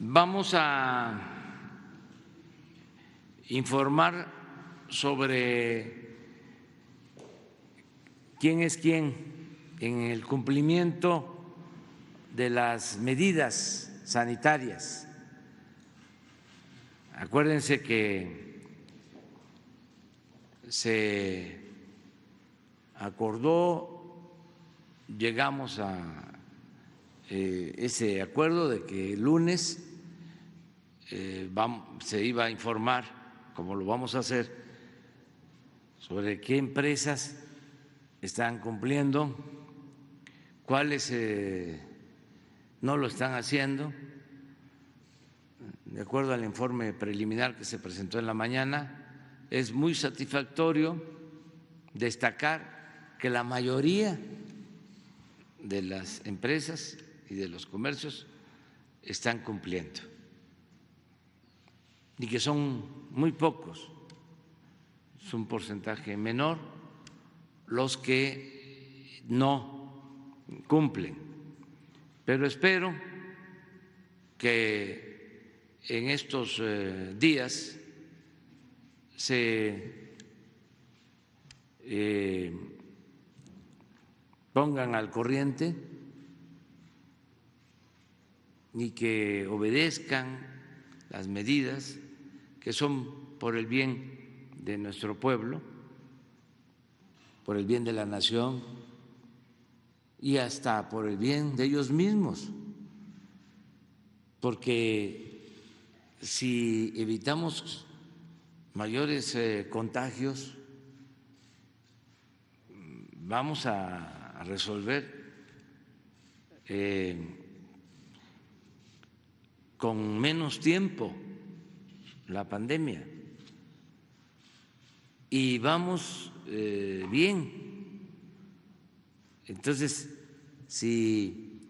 Vamos a informar sobre quién es quién en el cumplimiento de las medidas sanitarias. Acuérdense que se acordó, llegamos a ese acuerdo de que el lunes se iba a informar, como lo vamos a hacer, sobre qué empresas están cumpliendo, cuáles no lo están haciendo. De acuerdo al informe preliminar que se presentó en la mañana, es muy satisfactorio destacar que la mayoría de las empresas y de los comercios están cumpliendo y que son muy pocos, es un porcentaje menor los que no cumplen, pero espero que en estos días se pongan al corriente y que obedezcan las medidas que son por el bien de nuestro pueblo, por el bien de la nación y hasta por el bien de ellos mismos, porque si evitamos mayores contagios, vamos a resolver con menos tiempo la pandemia y vamos bien. Entonces, si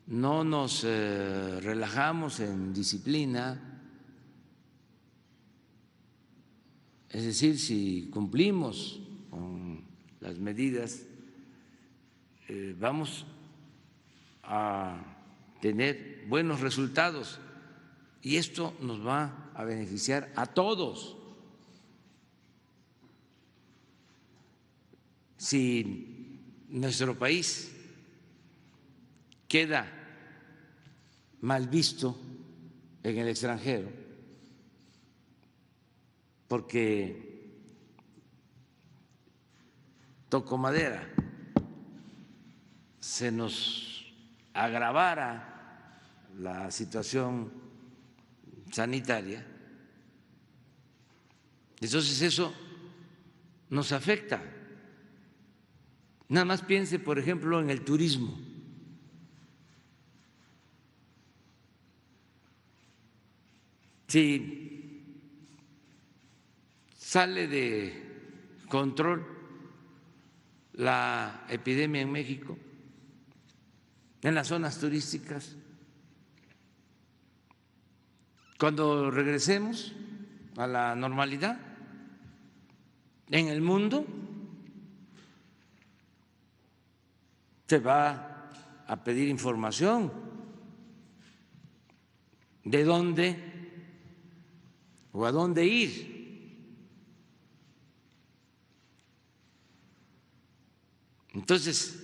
no nos relajamos en disciplina, es decir, si cumplimos con las medidas, vamos a tener buenos resultados y esto nos va a beneficiar a todos. Si nuestro país queda mal visto en el extranjero, porque toco madera, se nos agravara la situación sanitaria, entonces eso nos afecta. Nada más piense, por ejemplo, en el turismo. Si sale de control la epidemia en México, en las zonas turísticas, cuando regresemos a la normalidad en el mundo, se va a pedir información de dónde o a dónde ir. Entonces,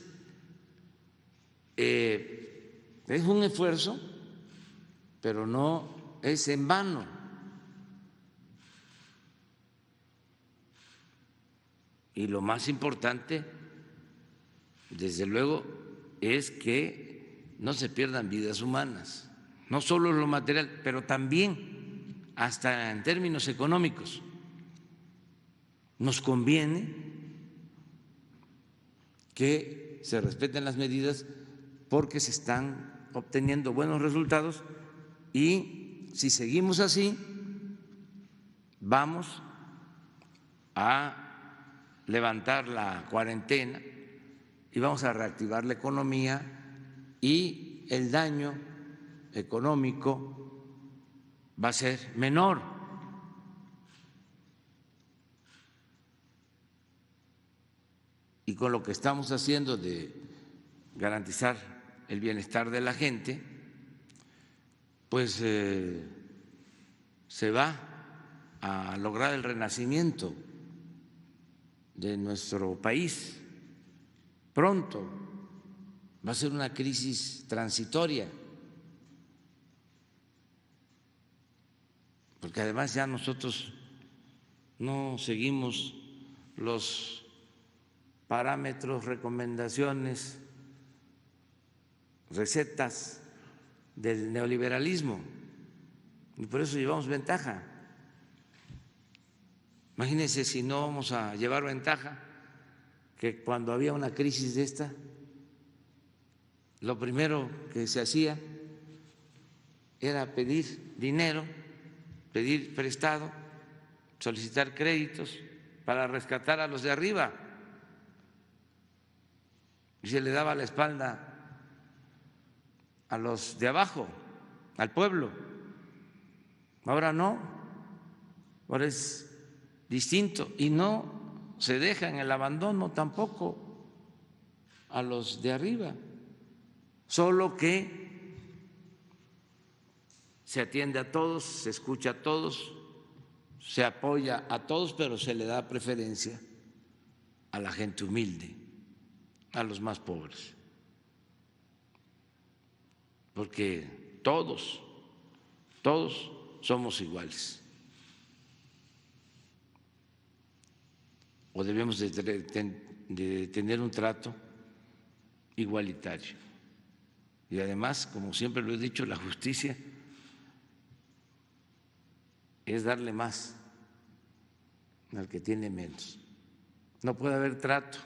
es un esfuerzo, pero no es en vano. Y lo más importante, desde luego, es que no se pierdan vidas humanas, no solo en lo material, pero también hasta en términos económicos. Nos conviene que se respeten las medidas porque se están obteniendo buenos resultados y si seguimos así, vamos a levantar la cuarentena y vamos a reactivar la economía y el daño económico va a ser menor. Y con lo que estamos haciendo de garantizar el bienestar de la gente, pues se va a lograr el renacimiento de nuestro país pronto. Va a ser una crisis transitoria, porque además ya nosotros no seguimos los parámetros, recomendaciones, recetas del neoliberalismo, y por eso llevamos ventaja. Imagínense si no vamos a llevar ventaja, que cuando había una crisis de esta, lo primero que se hacía era pedir dinero, pedir prestado, solicitar créditos para rescatar a los de arriba, y se le daba la espalda a los de abajo, al pueblo. Ahora no, ahora es distinto, y no se deja en el abandono tampoco a los de arriba, solo que se atiende a todos, se escucha a todos, se apoya a todos, pero se le da preferencia a la gente humilde, a los más pobres, porque todos somos iguales, o debemos de tener un trato igualitario. Y además, como siempre lo he dicho, la justicia es darle más al que tiene menos. No puede haber trato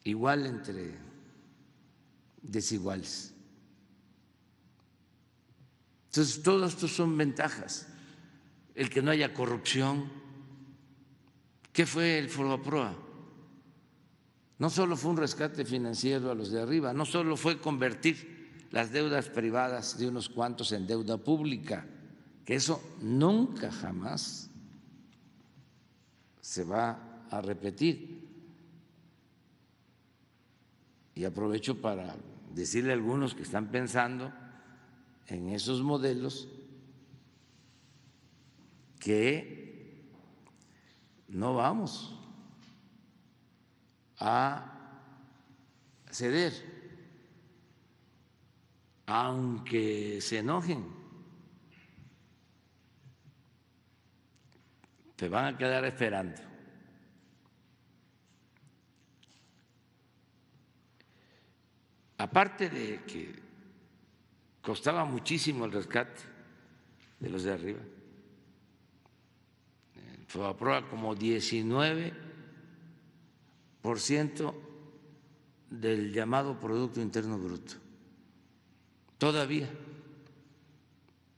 igual entre desiguales. Entonces, todo esto son ventajas. El que no haya corrupción. ¿Qué fue el Fobaproa? No solo fue un rescate financiero a los de arriba, no solo fue convertir las deudas privadas de unos cuantos en deuda pública, que eso nunca jamás se va a repetir. Y aprovecho para decirle a algunos que están pensando en esos modelos que no vamos a ceder, aunque se enojen, te van a quedar esperando. Aparte de que costaba muchísimo el rescate de los de arriba, Fobaproa como 19% del llamado Producto Interno Bruto. Todavía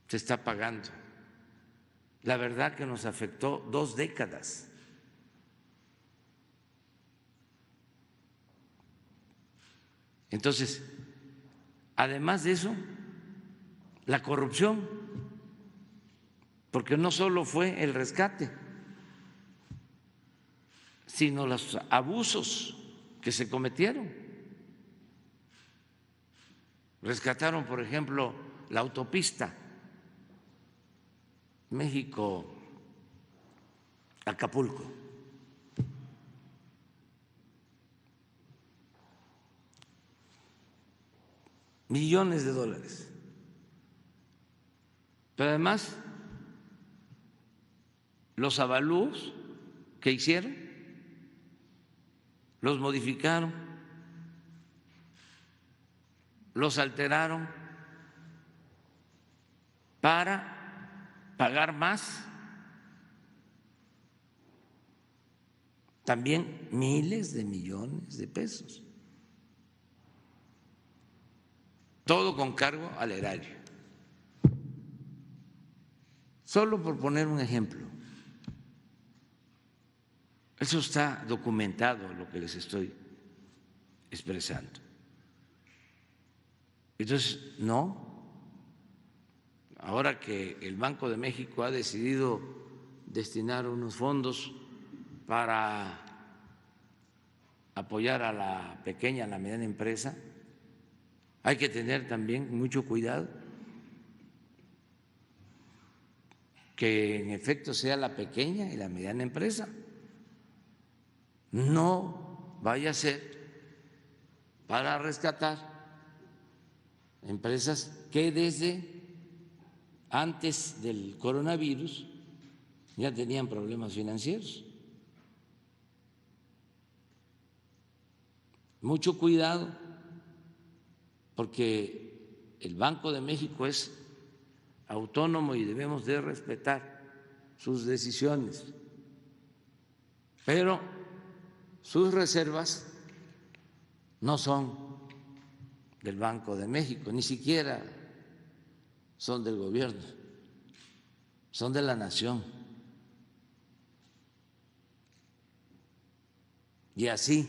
se está pagando. La verdad que nos afectó 2 décadas. Entonces, además de eso, la corrupción, porque no solo fue el rescate, sino los abusos que se cometieron. Rescataron, por ejemplo, la autopista México-Acapulco. Millones de dólares. Pero además, los avalúos que hicieron los modificaron, los alteraron para pagar más, también miles de millones de pesos, todo con cargo al erario. Solo por poner un ejemplo. Eso está documentado, lo que les estoy expresando. Entonces, no, ahora que el Banco de México ha decidido destinar unos fondos para apoyar a la pequeña, a la mediana empresa, Hay que tener también mucho cuidado que en efecto sea la pequeña y la mediana empresa. No vaya a ser para rescatar empresas que desde antes del coronavirus ya tenían problemas financieros. Mucho cuidado, porque el Banco de México es autónomo y debemos de respetar sus decisiones, pero sus reservas no son del Banco de México, ni siquiera son del gobierno, son de la nación. Y así,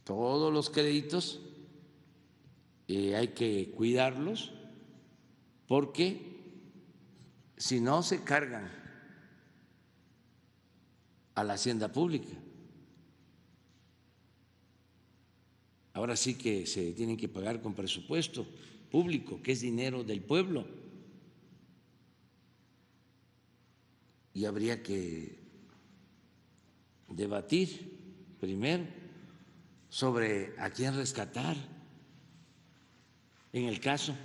todos los créditos hay que cuidarlos, porque si no se cargan a la hacienda pública. Ahora sí que se tienen que pagar con presupuesto público, que es dinero del pueblo. Y habría que debatir primero sobre a quién rescatar en el caso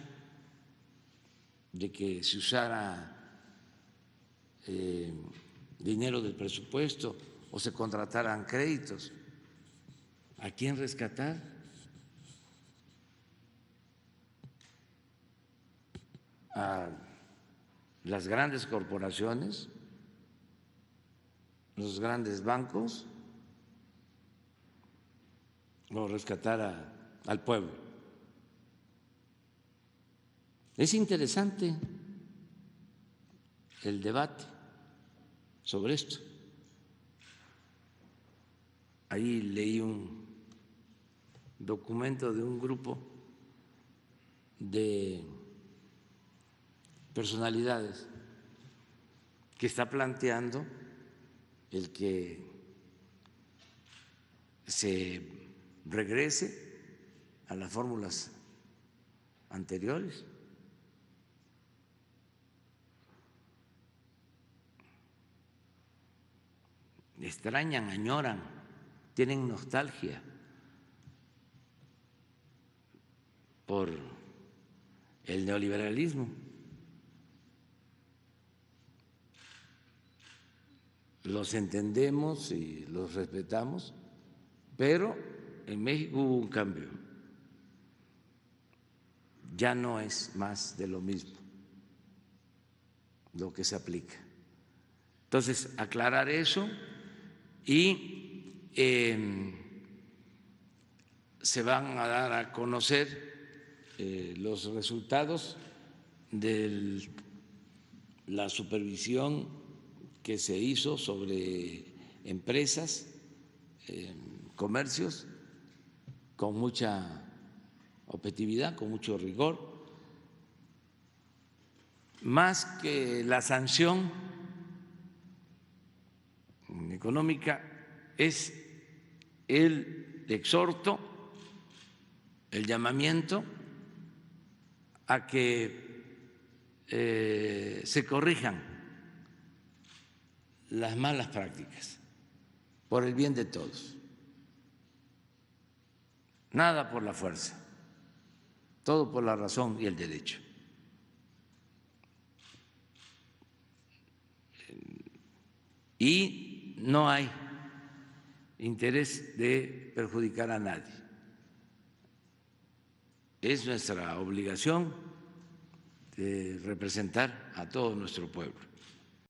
de que se usara dinero del presupuesto o se contrataran créditos. ¿A quién rescatar? ¿A las grandes corporaciones, los grandes bancos, o rescatar al pueblo? Es interesante el debate sobre esto. Ahí leí un documento de un grupo de personalidades que está planteando el que se regrese a las fórmulas anteriores. Extrañan, añoran, tienen nostalgia por el neoliberalismo. Los entendemos y los respetamos, pero en México hubo un cambio. Ya no es más de lo mismo lo que se aplica. Entonces, aclarar eso, y se van a dar a conocer los resultados de la supervisión que se hizo sobre empresas, comercios, con mucha objetividad, con mucho rigor. Más que la sanción económica, es el exhorto, el llamamiento a que se corrijan las malas prácticas por el bien de todos. Nada por la fuerza, todo por la razón y el derecho. Y no hay interés de perjudicar a nadie. Es nuestra obligación de representar a todo nuestro pueblo.